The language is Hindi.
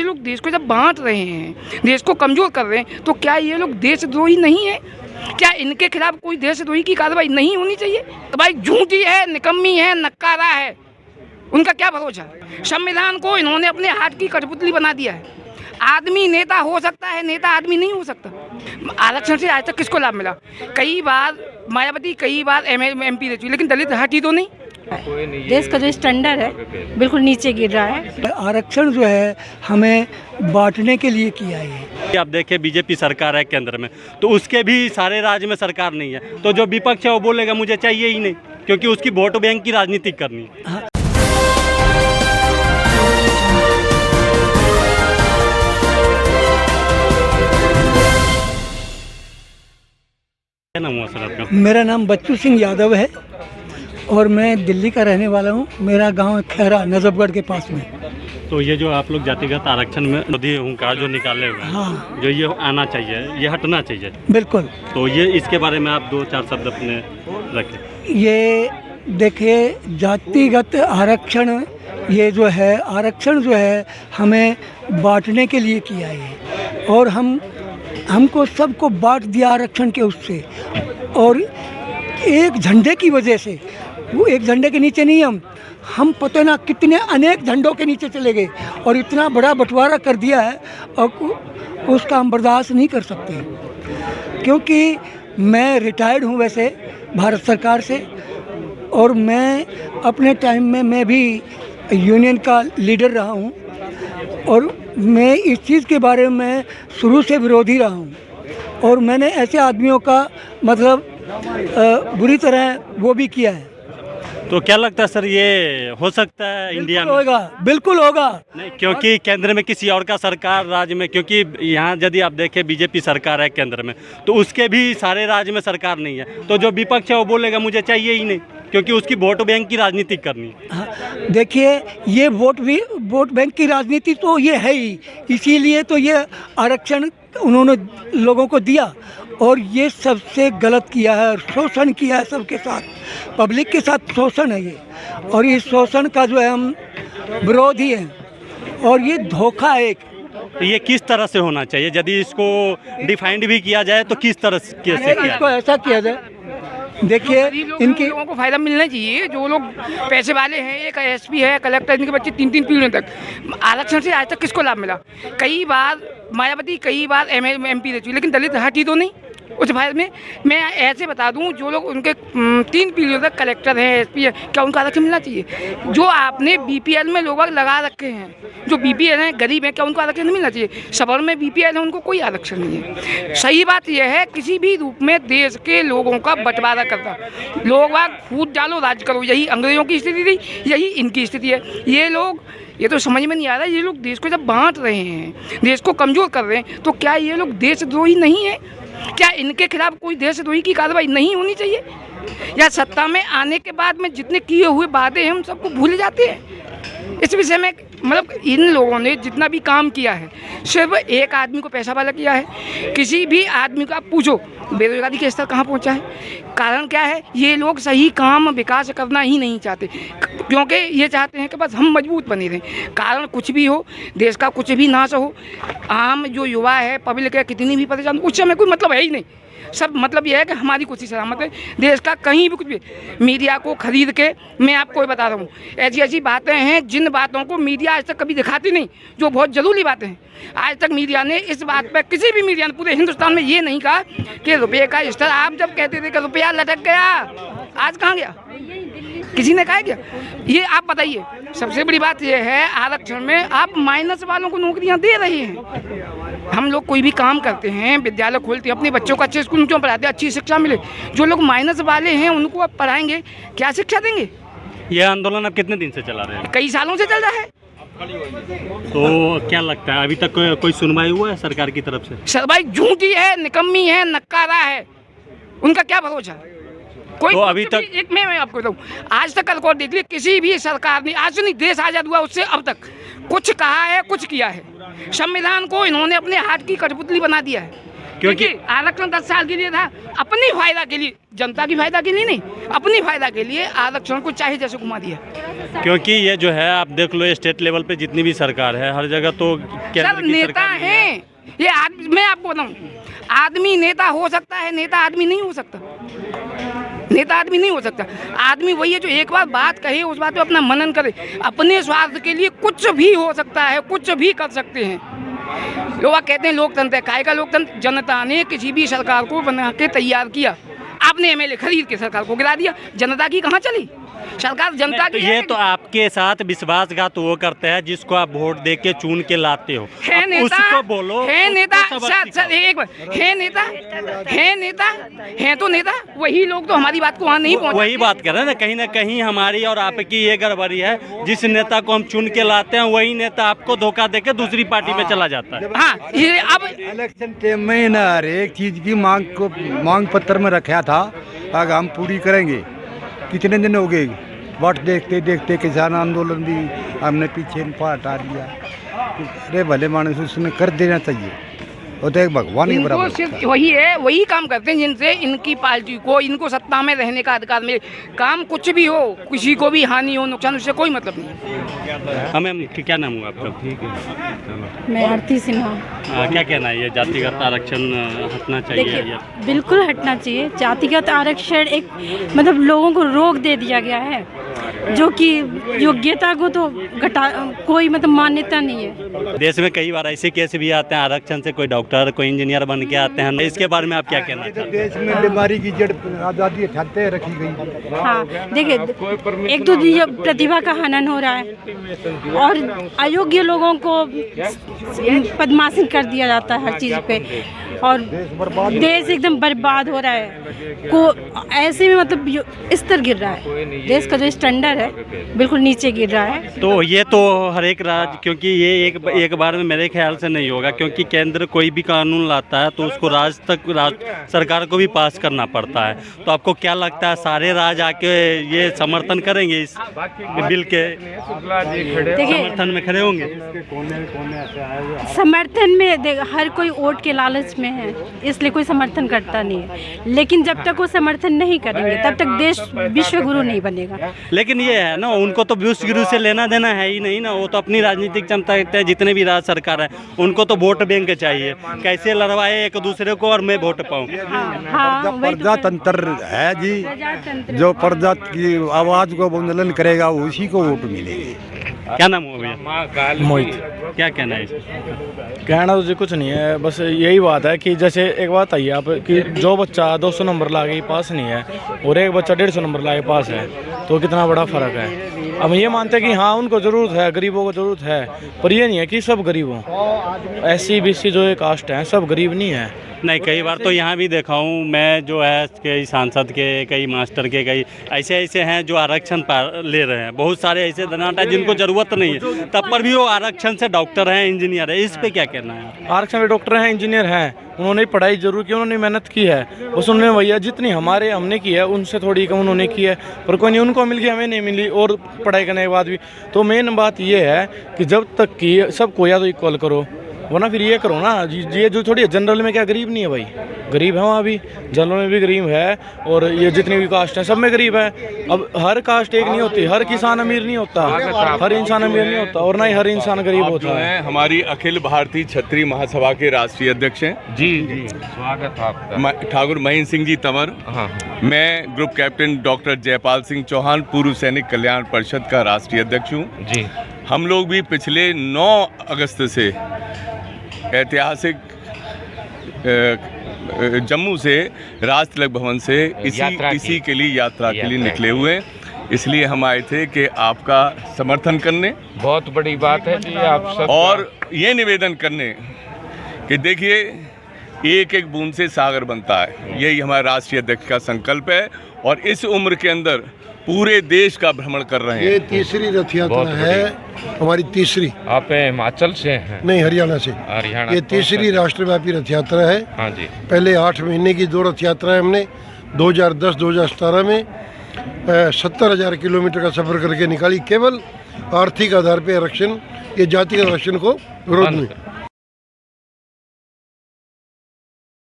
लोग देश को जब बांट रहे हैं, देश को कमज़ोर कर रहे हैं, तो क्या ये लोग देशद्रोही नहीं है? क्या इनके खिलाफ कोई देशद्रोही की कार्रवाई नहीं होनी चाहिए? तो भाई झूठी है, निकम्मी है, नक्कारा है, उनका क्या भरोसा? संविधान को इन्होंने अपने हाथ की कठपुतली बना दिया है। आदमी नेता हो सकता है, नेता आदमी नहीं हो सकता। आरक्षण से आज तक किसको लाभ मिला? कई बार मायावती कई बार MP रह चुकी, लेकिन दलित हटी तो नहीं। देश का जो स्टैंडर्ड है बिल्कुल नीचे गिर रहा है। आरक्षण जो है हमें बांटने के लिए किया है। आप देखें बीजेपी सरकार है केंद्र में, तो उसके भी सारे राज्य में सरकार नहीं है, तो जो विपक्ष है वो बोलेगा मुझे चाहिए ही नहीं, क्योंकि उसकी वोट बैंक की राजनीति करनी है। हाँ। क्या नाम हुआ सर आपका? मेरा नाम बच्चू सिंह यादव है और मैं दिल्ली का रहने वाला हूँ। मेरा गांव खैरा नजफगढ़ के पास में। तो ये जो आप लोग जातिगत आरक्षण में मोदी हुंकार जो निकाले हुए हैं, हाँ। जो ये आना चाहिए, ये हटना चाहिए, बिल्कुल। तो ये इसके बारे में आप 2-4 शब्द अपने रखें। ये देखिए, जातिगत आरक्षण ये जो है आरक्षण जो है हमें बांटने के लिए किया है और हमको सबको बांट दिया आरक्षण के उससे, और एक झंडे की वजह से, वो एक झंडे के नीचे नहीं, हम पता ना कितने अनेक झंडों के नीचे चले गए और इतना बड़ा बंटवारा कर दिया है और उसका हम बर्दाश्त नहीं कर सकते। क्योंकि मैं रिटायर्ड हूँ वैसे भारत सरकार से, और मैं अपने टाइम में मैं भी यूनियन का लीडर रहा हूँ और मैं इस चीज़ के बारे में शुरू से विरोधी रहा हूँ, और मैंने ऐसे आदमियों का मतलब बुरी तरह वो भी किया है। तो क्या लगता है सर, ये हो सकता है इंडिया में? होगा, बिल्कुल होगा। नहीं, क्योंकि केंद्र में किसी और का सरकार, राज्य में, क्योंकि यहाँ यदि आप देखें बीजेपी सरकार है केंद्र में, तो उसके भी सारे राज्य में सरकार नहीं है, तो जो विपक्ष है वो बोलेगा मुझे चाहिए ही नहीं, क्योंकि उसकी वोट बैंक की राजनीति करनी है। हाँ, देखिए, ये वोट बैंक की राजनीति तो ये है ही, इसीलिए तो ये आरक्षण उन्होंने लोगों को दिया, और ये सबसे गलत किया है और शोषण किया है सबके साथ, पब्लिक के साथ शोषण है ये, और इस शोषण का जो है हम विरोधी हैं, और ये धोखा है एक। तो ये किस तरह से होना चाहिए? यदि इसको डिफाइंड भी किया जाए तो किस तरह से किया जाए? इसको ऐसा किया जाए, देखिए, इनके लोगों को फायदा मिलना चाहिए। जो लोग पैसे वाले हैं, एक SP है, कलेक्टर, इनके बच्चे 3-3 पीढ़ियों तक। आरक्षण से आज तक किसको लाभ मिला? कई बार मायावती कई बार MP रह चुकी, लेकिन दलित हटी तो नहीं उस भारत में। मैं ऐसे बता दूं, जो लोग उनके 3 पीढ़ियों तक कलेक्टर हैं, SP है, क्या उनको आरक्षण मिलना चाहिए? जो आपने BPL में लोग लगा रखे हैं, जो BPL हैं, गरीब हैं, क्या उनको आरक्षण नहीं मिलना चाहिए? सबर में BPL है, उनको कोई आरक्षण नहीं है। सही बात यह है, किसी भी रूप में देश के लोगों का बंटवारा करता, लोग फूट डालो राज करो, यही अंग्रेजों की स्थिति थी, यही इनकी स्थिति है। ये तो समझ में नहीं आ रहा, ये लोग देश को जब बांट रहे हैं, देश को कमज़ोर कर रहे हैं, तो क्या ये लोग देशद्रोही नहीं है? क्या इनके खिलाफ कोई देशद्रोही की कार्रवाई नहीं होनी चाहिए? या सत्ता में आने के बाद में जितने किए हुए वादे हैं हम सबको भूल जाते हैं? इस विषय में मतलब इन लोगों ने जितना भी काम किया है, सिर्फ एक आदमी को पैसा वाला किया है। किसी भी आदमी को आप पूछो बेरोजगारी के स्तर कहाँ पहुँचा है? कारण क्या है? ये लोग सही काम विकास करना ही नहीं चाहते, क्योंकि ये चाहते हैं कि बस हम मजबूत बने रहें। कारण कुछ भी हो, देश का कुछ भी नाश हो, आम जो युवा है, पब्लिक है, कितनी भी परेशान, उससे हमें कोई मतलब है ही नहीं। सब मतलब यह है कि हमारी कुछ ही सलामत है, देश का कहीं भी कुछ भी। मीडिया को खरीद के मैं आपको बता रहा हूँ, ऐसी ऐसी बातें हैं जिन बातों को मीडिया आज तक कभी दिखाती नहीं, जो बहुत ज़रूरी बातें हैं। आज तक मीडिया ने इस बात पर, किसी भी मीडिया ने पूरे हिंदुस्तान में ये नहीं कहा कि रुपये का स्तर, आप जब कहते थे कि रुपया लटक गया, आज कहाँ गया? किसी ने कहा क्या? ये आप बताइए। सबसे बड़ी बात यह है, आरक्षण में आप माइनस वालों को नौकरियां दे रहे हैं। हम लोग कोई भी काम करते हैं, विद्यालय खोलते हैं, अपने बच्चों को अच्छे स्कूल में क्यों पढ़ाते हैं? अच्छी शिक्षा मिले। जो लोग माइनस वाले हैं उनको आप पढ़ाएंगे, क्या शिक्षा देंगे? यह आंदोलन अब कितने दिन से चला रहे हैं? कई सालों से चल रहा है। तो क्या लगता है, अभी तक कोई सुनवाई हुआ है सरकार की तरफ से? सर भाई झूठी है, निकम्मी है, नक्कारा है, उनका क्या भरोसा? कोई तो अभी तक एक मैं आपको बताऊं, आज तक का रिकॉर्ड देख लीजिए, किसी भी सरकार ने, आज से नहीं, देश आज़ाद हुआ उससे अब तक कुछ कहा है, कुछ किया है। संविधान को इन्होंने अपने हाथ की कठपुतली बना दिया है। क्योंकि आरक्षण 10 साल के लिए था, अपनी फायदा के लिए, जनता की फायदा के लिए नहीं, अपनी फायदा के लिए आरक्षण को चाहे जैसे घुमा दिया। क्योंकि ये जो है आप देख लो स्टेट लेवल पे जितनी भी सरकार है हर जगह तो केंद्र सर की नेता सरकार नहीं हैं ये मैं आपको बताऊं, आदमी नेता हो सकता है, नेता आदमी नहीं हो सकता। नेता आदमी नहीं हो सकता। आदमी वही है जो एक बार बात कहे उस बात पे अपना मनन करे। अपने स्वार्थ के लिए कुछ भी हो सकता है, कुछ भी कर सकते हैं। लोग कहते हैं लोकतंत्र है, काहे का लोकतंत्र? जनता ने किसी भी सरकार को बना के तैयार किया, आपने एमएलए खरीद के सरकार को गिरा दिया। जनता की कहाँ चली सरकार? जनता की ये तो आपके साथ विश्वासघात वो करते हैं जिसको आप वोट दे के चुन के लाते हो। है नेता, उसको बोलो है नेता। उसको सर एक बार, है नेता, है नेता, है तो नेता। वही लोग तो हमारी बात को वहाँ नहीं पहुँच। वही बात कर रहे हैं ना कहीं हमारी और आपकी ये गड़बड़ी है। जिस नेता को हम चुन के लाते हैं वही नेता आपको धोखा देके दूसरी पार्टी में चला जाता है। हाँ ये अब इलेक्शन टाइम में ना हर एक चीज़ की मांग पत्र में रखा था, आगे हम पूरी करेंगे। कितने दिन हो गए वोट देखते देखते किसान आंदोलन भी हमने पीछे हटा दिया। अरे भले मानस उसने कर देना चाहिए, वो तो एक भगवान ही बराबर। सिर्फ वही है, वही काम करते हैं जिनसे इनकी पार्टी को, इनको सत्ता में रहने का अधिकार मिले। काम कुछ भी हो, किसी को भी हानि हो, नुकसान, उससे कोई मतलब नहीं। हमें क्या नाम हुआ आपका? ठीक है, मैं आरती सिन्हा। क्या कहना है ये जातिगत आरक्षण हटना चाहिए? देखिए बिल्कुल हटना चाहिए। जातिगत आरक्षण एक मतलब लोगों को रोक दे दिया गया है, जो कि योग्यता को तो कोई मतलब मान्यता नहीं है। देश में कई बार ऐसे केस भी आते हैं आरक्षण से, कोई डॉक्टर कोई इंजीनियर बन के आते हैं। इसके बारे में आप क्या कहना चाहते हैं? देश में बीमारी की जड़ आज़ादी हटाते रखी गई। हाँ देखिए, एक तो ये प्रतिभा का हनन हो रहा है और अयोग्य लोगों को पद्मासन कर दिया जाता है हर चीज़ पे, और देश एकदम बर्बाद हो रहा है। को ऐसे में मतलब स्तर गिर रहा है, देश का जो स्टैंडर्ड है बिल्कुल नीचे गिर रहा है। तो ये तो हर एक राज्य, क्योंकि ये एक बार में मेरे ख्याल से नहीं होगा, क्योंकि केंद्र कोई भी कानून लाता है तो उसको राज्य सरकार को भी पास करना पड़ता है। तो आपको क्या लगता है सारे राज्य आके ये समर्थन करेंगे इस बिल के? समर्थन में खड़े होंगे? समर्थन में हर कोई वोट के लालच में है, इसलिए कोई समर्थन करता नहीं है। लेकिन जब तक वो समर्थन नहीं करेंगे तब तक देश विश्व गुरु नहीं बनेगा। लेकिन ये है ना, उनको तो विश्व गुरु से लेना देना है ही नहीं ना। वो तो अपनी राजनीतिक क्षमता रखते हैं। जितने भी राज्य सरकार है उनको तो वोट बैंक चाहिए, कैसे लड़वाए एक दूसरे को और मैं वोट पाऊँ। प्रजातंत्र है जी, जो प्रजा की आवाज़ को बुलंद करेगा उसी को वोट मिलेगी। क्या नाम हो भैया? मोहित। क्या कहना है? कहना तो जी कुछ नहीं है, बस यही बात है कि जैसे एक बात आई आप कि जो बच्चा 200 नंबर ला के पास नहीं है और एक बच्चा 150 नंबर ला के पास है, तो कितना बड़ा फ़र्क है। अब ये मानते हैं कि हाँ उनको ज़रूरत है, गरीबों को ज़रूरत है, पर ये नहीं है कि सब गरीब हों। SC BC जो एक कास्ट हैं सब गरीब नहीं है। नहीं, कई बार तो यहाँ भी देखा हूँ मैं, जो है कई सांसद के, कई मास्टर के, कई ऐसे हैं जो आरक्षण ले रहे हैं। बहुत सारे ऐसे धनाट हैं जिनको ज़रूरत नहीं है, तब पर भी वो आरक्षण से डॉक्टर हैं, इंजीनियर है। इस पे क्या कहना है? आरक्षण में डॉक्टर हैं, इंजीनियर हैं, उन्होंने पढ़ाई जरूर की, उन्होंने मेहनत की है। बस उन्होंने भैया जितनी हमने की है उनसे थोड़ी कम उन्होंने की है, पर कोई नहीं, उनको मिल गई हमें नहीं मिली, और पढ़ाई करने के बाद भी। तो मेन बात ये है कि जब तक कि सबको या तो इक्वल करो, वरना फिर ये करो ना ये जो थोड़ी जनरल में क्या गरीब नहीं है भाई, गरीब है वहाँ भी, जनरल में भी गरीब है, और ये जितनी भी कास्ट हैं सब में गरीब है। अब हर कास्ट एक नहीं होती, हर किसान अमीर नहीं होता, हर इंसान अमीर नहीं होता, और ना ही हर इंसान गरीब होता है। हमारी अखिल भारतीय क्षत्रिय महासभा के राष्ट्रीय अध्यक्ष हैं जी स्वागत आपका, ठाकुर महेंद्र सिंह जी तंवर। हाँ। मैं group captain doctor Jaipal Singh Chauhan, पूर्व सैनिक कल्याण परिषद का राष्ट्रीय अध्यक्ष हूँ जी। हम लोग भी पिछले 9 अगस्त से ऐतिहासिक जम्मू से राजतिलक भवन से इसी के लिए यात्रा के लिए निकले हुए, इसलिए हम आए थे कि आपका समर्थन करने। बहुत बड़ी बात है जी आप सब, और ये निवेदन करने कि देखिए एक एक बूंद से सागर बनता है, यही हमारे राष्ट्रीय अध्यक्ष का संकल्प है। और इस उम्र के अंदर पूरे देश का भ्रमण कर रहे हैं। ये तीसरी रथ यात्रा है हमारी, तीसरी। आप हिमाचल से हैं? नहीं, हरियाणा से। हरियाणा। ये तीसरी राष्ट्रव्यापी रथ यात्रा है। हाँ जी। पहले 8 महीने की 2 रथ यात्राएं हमने 2010-2017 में 70,000 किलोमीटर का सफर करके निकाली, केवल आर्थिक आधार पर आरक्षण, ये जातिगत आरक्षण को विरोध में।